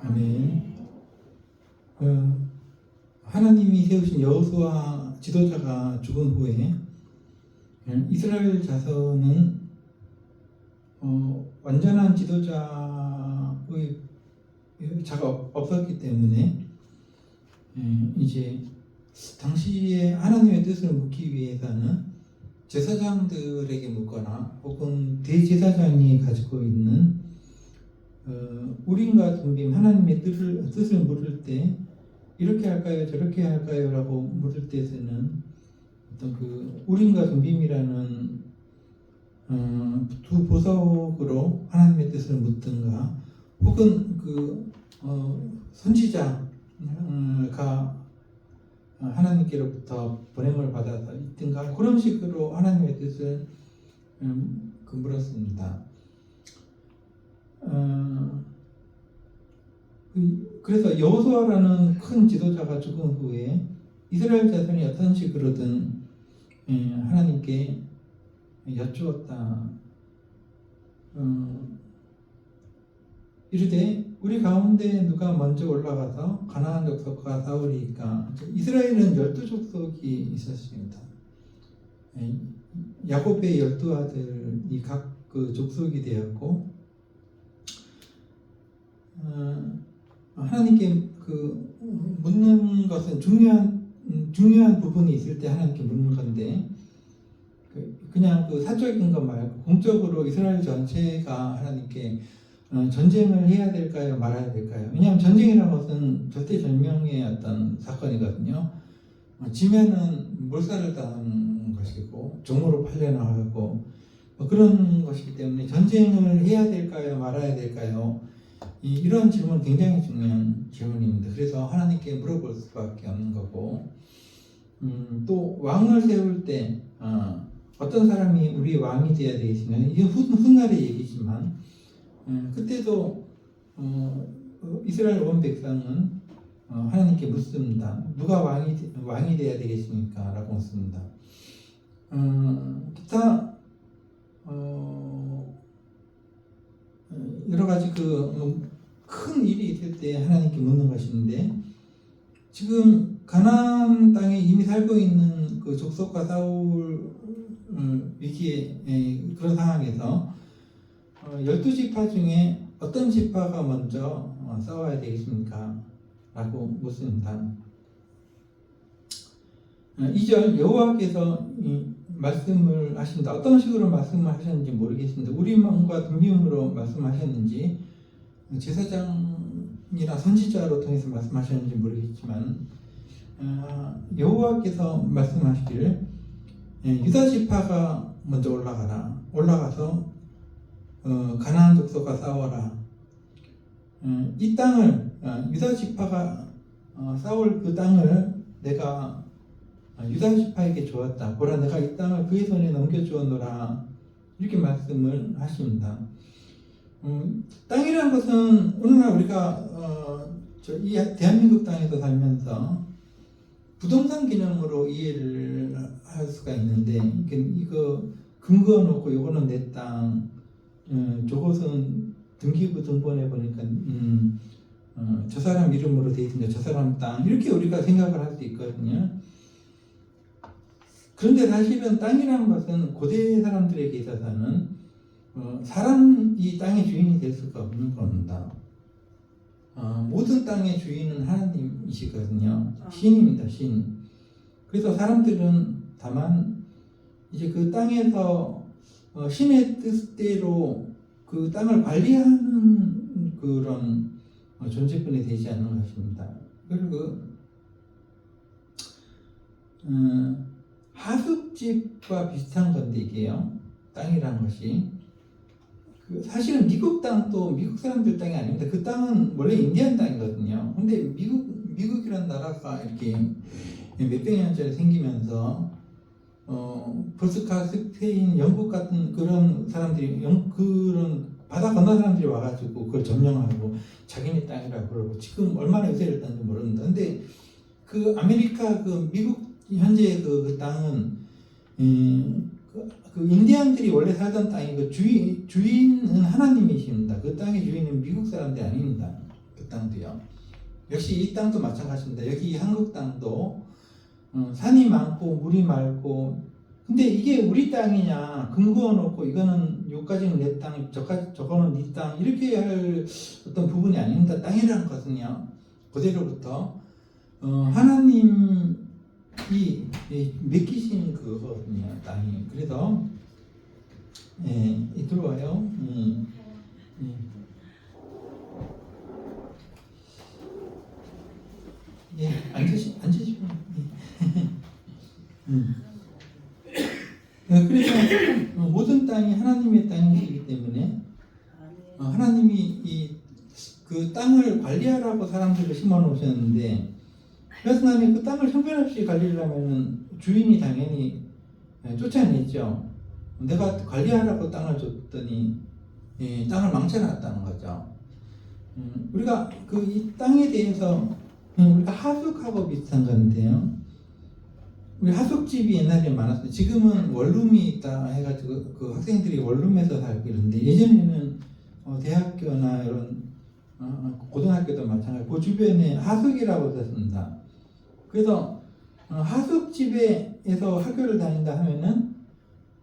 아멘. 하나님이 세우신 여호수아 지도자가 죽은 후에 이스라엘 자손은 완전한 지도자의 자가 없었기 때문에 이제 당시에 하나님의 뜻을 묻기 위해서는 제사장들에게 묻거나 혹은 대제사장이 가지고 있는 우림과 둠빔 하나님의 뜻을 물을 때 이렇게 할까요 저렇게 할까요 라고 물을 때에는 어떤 그 우림과 둠빔이라는 두 보석으로 하나님의 뜻을 묻든가 혹은 그 선지자가 하나님께로부터 보냄을 받아서 있든가 그런 식으로 하나님의 뜻을 물었습니다. 그래서 여호수아라는 큰 지도자가 죽은 후에 이스라엘 자손이 어떤 식으로든 하나님께 여쭈었다. 이르되 우리 가운데 누가 먼저 올라가서 가나안 족속과 싸우리이까. 이스라엘은 12족속이 있었습니다. 야곱의 12아들이 각 그 족속이 되었고 하나님께 그 묻는 것은 중요한 부분이 있을 때 하나님께 묻는 건데 그냥 그 사적인 것 말고 공적으로 이스라엘 전체가 하나님께 전쟁을 해야 될까요 말아야 될까요? 왜냐하면 전쟁이라는 것은 절대절명의 어떤 사건이거든요. 지면은 몰살을 당하는 것이고 종으로 팔려나가고 그런 것이기 때문에 전쟁을 해야 될까요 말아야 될까요? 이런 질문은 굉장히 중요한 질문입니다. 그래서 하나님께 물어볼 수밖에 없는 거고 또 왕을 세울 때 어떤 사람이 우리 왕이 되어야 되겠습니까? 이게 훗날의 얘기지만 그때도 이스라엘 온 백성은 하나님께 묻습니다. 누가 왕이 되어야 되겠습니까? 라고 묻습니다. 기타 여러 가지 큰 일이 있을 때 하나님께 묻는 것인데 지금 가나안 땅에 이미 살고 있는 그 족속과 싸울 위기의 그런 상황에서 12지파 중에 어떤 지파가 먼저 싸워야 되겠습니까? 라고 묻습니다. 2절 여호와께서 말씀을 하십니다. 어떤 식으로 말씀을 하셨는지 모르겠습니다. 우림과 둠빔으로 말씀하셨는지 제사장이나 선지자로 통해서 말씀하셨는지 모르겠지만 여호와께서 말씀하시기를 유다 지파가 먼저 올라가서 가나안 족속과 싸워라. 이 땅을 유다 지파가 싸울 그 땅을 내가 유다 지파에게 주었다. 보라 내가 이 땅을 그의 손에 넘겨주었노라. 이렇게 말씀을 하십니다. 땅이라는 것은 오늘날 우리가 이 대한민국 땅에서 살면서 부동산 개념으로 이해를 할 수가 있는데 이거 근거 놓고 이거는 내 땅, 저것은 등기부 등본에 보니까 저 사람 이름으로 돼 있으니까 저 사람 땅 이렇게 우리가 생각을 할 수 있거든요. 그런데 사실은 땅이라는 것은 고대 사람들에게 있어서는 사람이 땅의 주인이 될 수가 없는 겁니다. 모든 땅의 주인은 하나님이시거든요. 신입니다, 신. 그래서 사람들은 다만 이제 그 땅에서 신의 뜻대로 그 땅을 관리하는 그런 존재뿐이 되지 않는 것입니다. 그리고 하숙집과 비슷한 건데 이게요. 땅이라는 것이 사실은 미국 땅도 미국 사람들 땅이 아닙니다. 그 땅은 원래 인디안 땅이거든요. 근데 미국이라는 나라가 이렇게 몇백 년짜리 생기면서 포르투갈, 스페인, 영국 같은 그런 사람들이 그런 바다 건너 사람들이 와가지고 그걸 점령하고 자기네 땅이라고 그러고 지금 얼마나 유세를 했는지 모르는데 근데 그 아메리카 그 미국 현재 그 땅은 그 인디안들이 원래 살던 땅이 그 주인은 하나님이십니다. 그 땅의 주인은 미국 사람들이 아닙니다. 그 땅도요. 역시 이 땅도 마찬가지입니다. 여기 한국 땅도 산이 많고 물이 맑고, 근데 이게 우리 땅이냐 근거어 놓고 이거는 여기까지는 내 땅, 저거는 네 땅 이렇게 할 어떤 부분이 아닙니다. 땅이라는 것은요 그대로부터 하나님이 맡기신 그거거든요. 땅이. 그래서 들어와요. 앉으시면. 그래서 모든 땅이 하나님의 땅이기 때문에 하나님이 그 땅을 관리하라고 사람들을 심어 놓으셨는데, 그래서 나는 그 땅을 형편없이 관리하려면 주인이 당연히 쫓아냈죠. 내가 관리하라고 땅을 줬더니 땅을 망쳐놨다는 거죠. 우리가 이 땅에 대해서 우리가 하숙하고 비슷한 건데요. 우리 하숙집이 옛날에 많았어요. 지금은 원룸이 있다 해가지고 그 학생들이 원룸에서 살고 이런데, 예전에는 대학교나 이런 고등학교도 마찬가지고 그 주변에 하숙이라고 썼습니다. 그래서 하숙집에서 학교를 다닌다 하면은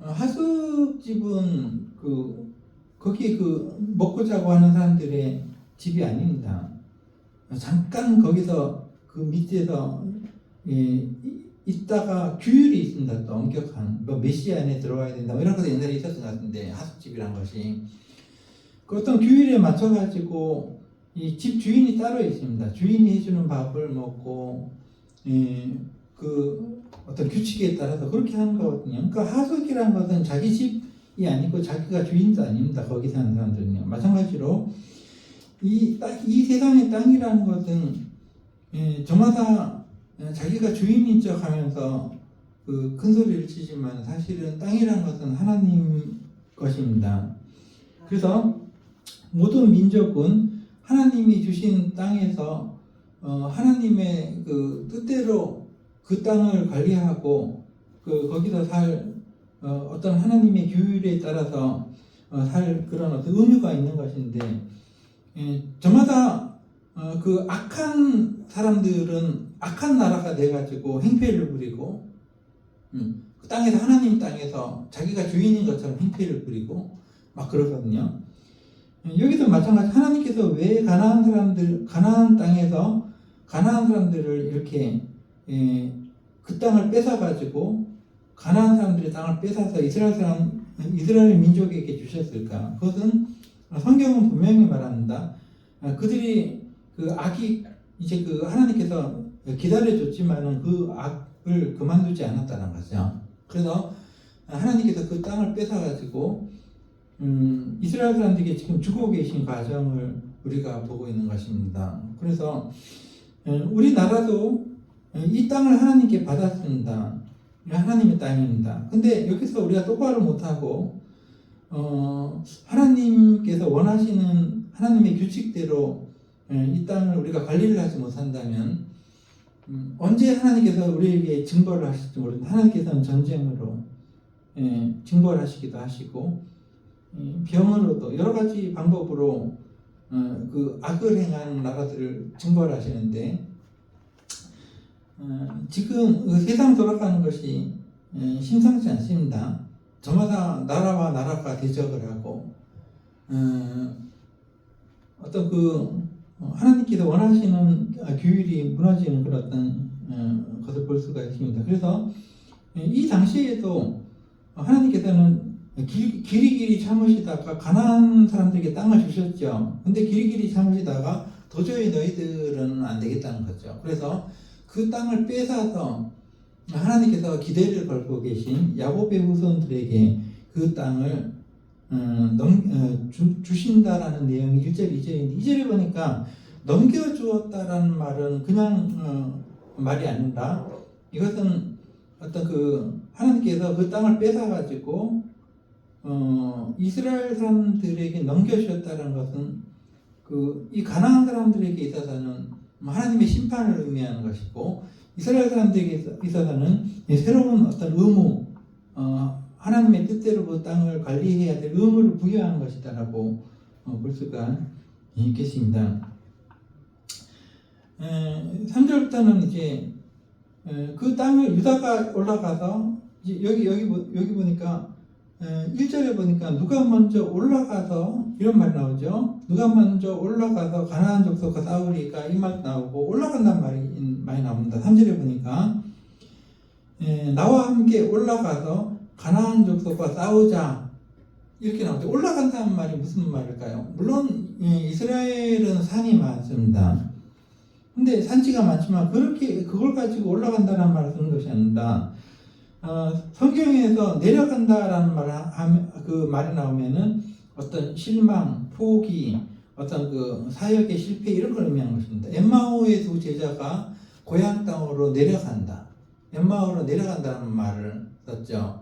하숙집은 거기 먹고 자고 하는 사람들의 집이 아닙니다. 잠깐 거기서 그 밑에서 있다가 규율이 있습니다. 또 엄격한 몇 시 안에 들어와야 된다 이런 것도 옛날에 있었던 것 같은데, 하숙집이란 것이 그 어떤 규율에 맞춰가지고 이 집 주인이 따로 있습니다. 주인이 해주는 밥을 먹고 그 어떤 규칙에 따라서 그렇게 하는 거거든요. 그러니까 하숙이란 것은 자기 집이 아니고 자기가 주인도 아닙니다. 거기 사는 사람들은요. 마찬가지로 이 세상의 땅이라는 것은 저마다 자기가 주인인 척 하면서 그 큰 소리를 치지만 사실은 땅이라는 것은 하나님 것입니다. 그래서 모든 민족은 하나님이 주신 땅에서 하나님의 그 뜻대로 그 땅을 관리하고 거기서 살 어떤 하나님의 규율에 따라서 살 그런 어떤 의무가 있는 것인데, 저마다 그 악한 사람들은 악한 나라가 돼가지고 행패를 부리고, 그 땅에서 하나님 땅에서 자기가 주인인 것처럼 행패를 부리고 막 그러거든요. 여기도 마찬가지. 하나님께서 왜 가나안 땅에서 가나안 사람들을 이렇게 그 땅을 뺏어가지고 가나안 사람들의 땅을 뺏어서 이스라엘 민족에게 주셨을까? 그것은 성경은 분명히 말합니다. 그들이 그 악이 이제 하나님께서 기다려줬지만은 그 악을 그만두지 않았다는 거죠. 그래서 하나님께서 그 땅을 뺏어가지고 이스라엘 사람들에게 지금 주고 계신 과정을 우리가 보고 있는 것입니다. 그래서 우리나라도 이 땅을 하나님께 받았습니다. 하나님의 땅입니다. 근데 여기서 우리가 똑바로 못하고 하나님께서 원하시는 하나님의 규칙대로 이 땅을 우리가 관리를 하지 못한다면 언제 하나님께서 우리에게 증거를 하실지 모르는데, 하나님께서는 전쟁으로 증거를 하시기도 하시고 병으로도 여러 가지 방법으로 그 악을 행하는 나라들을 증거를 하시는데, 지금 세상 돌아가는 것이 심상치 않습니다. 저마다 나라와 나라가 대적을 하고 어떤 하나님께서 원하시는 규율이 무너지는 그런 어떤 것을 볼 수가 있습니다. 그래서 이 당시에도 하나님께서는 길이길이 참으시다가 가나안 사람들에게 땅을 주셨죠. 근데 길이길이 참으시다가 도저히 너희들은 안 되겠다는 거죠. 그래서 그 땅을 뺏어서 하나님께서 기대를 걸고 계신 야곱의 후손들에게 그 땅을 주신다라는 내용이 1절, 2절인데, 2절에 보니까 넘겨주었다라는 말은 그냥 말이 아니라, 이것은 어떤 하나님께서 그 땅을 뺏어가지고 이스라엘 사람들에게 넘겨주셨다는 것은 이 가나안 사람들에게 있어서는 하나님의 심판을 의미하는 것이고, 이스라엘 사람들에게 있어서는 새로운 어떤 의무, 하나님의 뜻대로 그 땅을 관리해야 될 의무를 부여한 것이다라고 볼 수가 있겠습니다. 3절부터는 이제 그 땅을 유다가 올라가서 이제 여기 보니까 1절에 보니까 누가 먼저 올라가서 이런 말 나오죠. 누가 먼저 올라가서 가나안 족속과 싸우리까 이 말 나오고 올라간다는 말이 많이 나옵니다. 3절에 보니까 나와 함께 올라가서 가나안 족속과 싸우자 이렇게 나오죠. 올라간다는 말이 무슨 말일까요? 물론 이스라엘은 산이 많습니다. 근데 산지가 많지만 그걸 가지고 올라간다는 말을 쓰는 것이 아니라 성경에서 내려간다라는 그 말이 나오면은 어떤 실망, 포기, 어떤 그 사역의 실패 이런 걸 의미하는 것입니다. 엠마오의 두 제자가 고향 땅으로 내려간다. 엠마오로 내려간다는 말을 썼죠.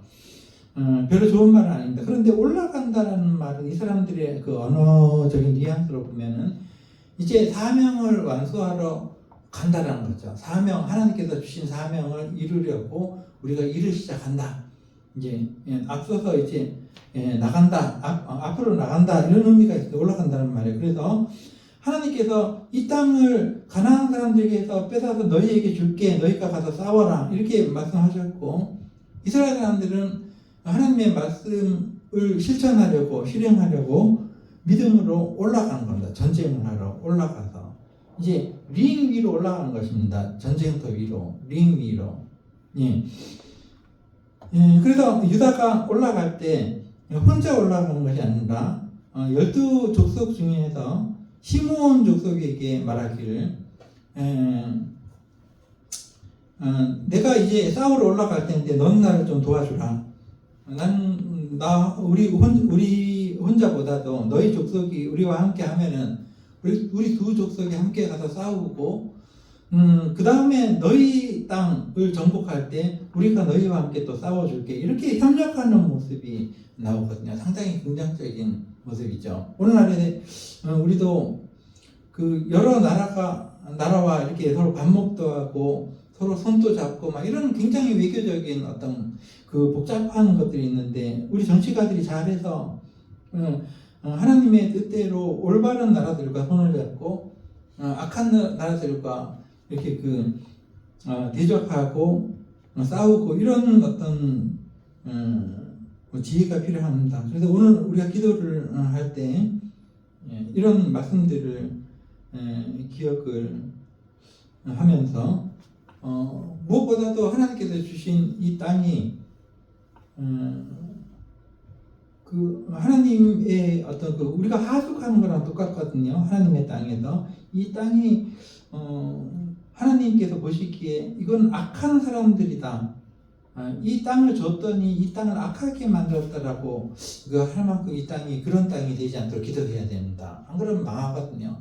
별로 좋은 말은 아닙니다. 그런데 올라간다라는 말은 이 사람들의 그 언어적인 뉘앙스로 보면은 이제 사명을 완수하러 간다라는 거죠. 하나님께서 주신 사명을 이루려고 우리가 일을 시작한다. 이제 앞서서 이제 나간다, 앞으로 나간다 이런 의미가 있어요. 올라간다는 말이에요. 그래서 하나님께서 이 땅을 가나안 사람들에게서 뺏어서 너희에게 줄게, 너희가 가서 싸워라 이렇게 말씀하셨고 이스라엘 사람들은 하나님의 말씀을 실행하려고 믿음으로 올라가는 겁니다. 전쟁을 하러 올라가서 이제 링 위로 올라가는 것입니다. 전쟁터 위로, 링 위로. 그래서 유다가 올라갈 때 혼자 올라가는 것이 아니라 12족속 중에서 시므온 족속에게 말하기를 내가 이제 싸우러 올라갈 텐데 넌 나를 좀 도와주라. 우리 혼자보다도 너희 족속이 우리와 함께 하면은 우리 두 족속이 함께 가서 싸우고 그 다음에 너희 땅을 정복할 때 우리가 너희와 함께 또 싸워줄게 이렇게 협력하는 모습이 나오거든요. 상당히 긍정적인 모습이죠. 오늘날에 우리도 그 여러 나라와 이렇게 서로 반목도 하고 서로 손도 잡고 막 이런 굉장히 외교적인 어떤 그 복잡한 것들이 있는데 우리 정치가들이 잘해서 하나님의 뜻대로 올바른 나라들과 손을 잡고 악한 나라들과 이렇게 대적하고 싸우고 이런 어떤 지혜가 필요합니다. 그래서 오늘 우리가 기도를 할 때 이런 말씀들을 기억을 하면서 무엇보다도 하나님께서 주신 이 땅이 그 하나님의 어떤 우리가 하숙하는 거랑 똑같거든요. 하나님의 땅에서 이 땅이 하나님께서 보시기에 이건 악한 사람들이다. 이 땅을 줬더니 이 땅을 악하게 만들었다라고 할 만큼 이 땅이 그런 땅이 되지 않도록 기도해야 됩니다. 안 그러면 망하거든요.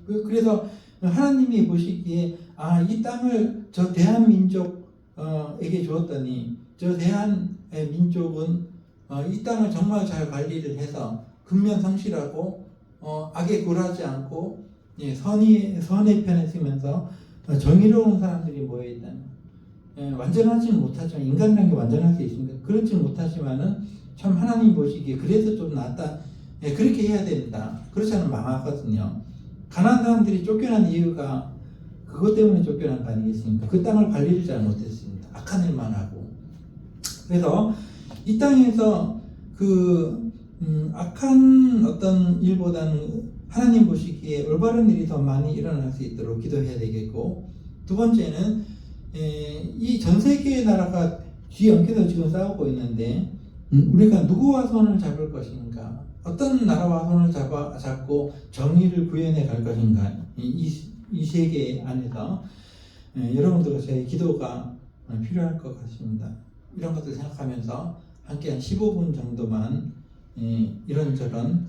그래서 하나님이 보시기에 이 땅을 저 대한민족에게 주었더니 저 대한민족은 이 땅을 정말 잘 관리를 해서 근면성실하고 악에 굴하지 않고 선의 편에 서면서 정의로운 사람들이 모여있다는 완전하지는 못하지만 인간이라는 게 완전할 수 있습니다. 그렇지 못하지만은 참 하나님 보시기에 그래도 좀 낫다. 그렇게 해야 된다. 그렇지 않으면 망하거든요. 가난한 사람들이 쫓겨난 이유가 그것 때문에 쫓겨난 거 아니겠습니까? 그 땅을 관리를 잘 못했습니다. 악한 일만 하고. 그래서 이 땅에서 악한 어떤 일보다는 하나님 보시기에 올바른 일이 더 많이 일어날 수 있도록 기도해야 되겠고, 두 번째는 이 전 세계의 나라가 뒤엉켜서 지금 싸우고 있는데 우리가 누구와 손을 잡을 것인가, 어떤 나라와 손을 잡고 정의를 구현해 갈 것인가, 이 세계 안에서 여러분들의 기도가 필요할 것 같습니다. 이런 것들 생각하면서 함께 한 15분 정도만 이런저런